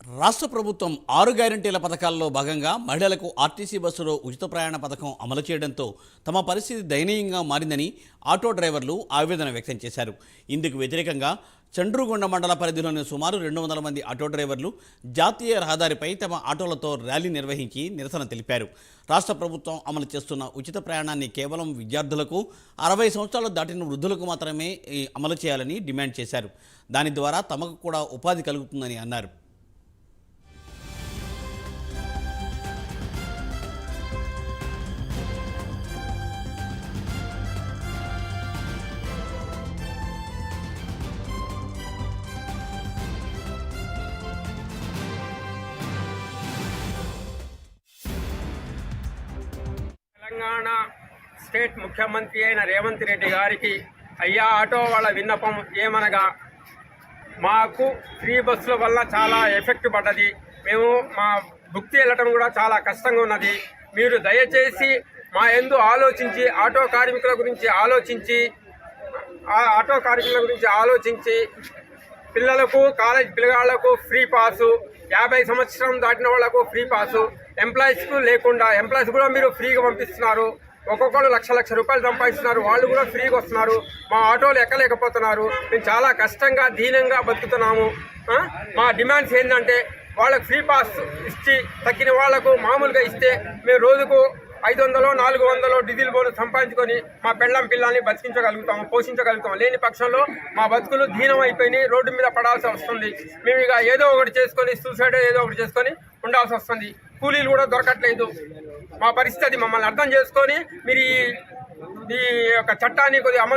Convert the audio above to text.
రాష్ట్ర ప్రభుత్వం 6 గ్యారంటీల పథకాల్లో భాగంగా మహిళలకు ఆర్టీసీ బస్సులో ఉచిత ప్రయాణ పథకం అమలు చేయడంతో తమ పరిస్థితి దయనీయంగా మారిందని ఆటో డ్రైవర్లు ఆవేదన వ్యక్తం చేశారు. ఇందుకు వ్యతిరేకంగా చండ్రుగొండ మండల పరిధిలోని సుమారు 200 మంది ఆటో డ్రైవర్లు జాతీయ రహదారిపై తమ ఆటోలతో ర్యాలీ నిర్వహించి నిరసన తెలిపారు. రాష్ట్ర ప్రభుత్వం అమలు చేస్తున్న ఉచిత ప్రయాణాన్ని కేవలం విద్యార్థులకు, 60 సంవత్సరాలు దాటిన వృద్ధులకు మాత్రమే అమలు చేయాలని డిమాండ్ చేశారు. దాని ద్వారా తమకు కూడా ఉపాధి కలుగుతుందని అన్నారు. తెలంగాణ స్టేట్ ముఖ్యమంత్రి అయిన రేవంత్ రెడ్డి గారికి అయ్యా ఆటో వాళ్ళ విన్నపం ఏమనగా, మాకు ఫ్రీ బస్సుల వల్ల చాలా ఎఫెక్ట్ పడ్డది. మేము మా భుక్తి వెళ్ళటం కూడా చాలా కష్టంగా ఉన్నది. మీరు దయచేసి మా యందు ఆలోచించి ఆటో కార్మికుల గురించి ఆలోచించి పిల్లలకు, కాలేజ్ పిల్లగాళ్లకు ఫ్రీ పాసు, 50 సంవత్సరం దాటిన వాళ్లకు ఫ్రీ పాసు, ఎంప్లాయీస్కు లేకుండా, ఎంప్లాయీస్ కూడా మీరు ఫ్రీగా పంపిస్తున్నారు. ఒక్కొక్కరు లక్ష రూపాయలు సంపాదిస్తున్నారు, వాళ్ళు కూడా ఫ్రీగా వస్తున్నారు. మా ఆటోలు ఎక్కలేకపోతున్నారు. మేము చాలా కష్టంగా దీనంగా బతుకుతున్నాము. మా డిమాండ్స్ ఏంటంటే, వాళ్ళకు ఫ్రీ పాస్ ఇచ్చి తగ్గిన వాళ్లకు మామూలుగా ఇస్తే మేము రోజుకు 500 400 డీజిల్ బోనస్ సంపాదించుకొని మా పిల్లల్ని బతికించగలుగుతాము, పోషించగలుగుతాము. లేని పక్షంలో మా బతుకులు దీనం అయిపోయి రోడ్డు మీద పడాల్సి వస్తుంది. మేము ఇక ఏదో ఒకటి చేసుకొని సూసైడ్ ఏదో ఒకటి చేసుకొని ఉండాల్సి వస్తుంది. కూలీలు కూడా దొరకట్లేదు. మా పరిస్థితి, మమ్మల్ని అర్థం చేసుకొని మీరు ఈ యొక్క చట్టాన్ని కొద్దిగా అమలు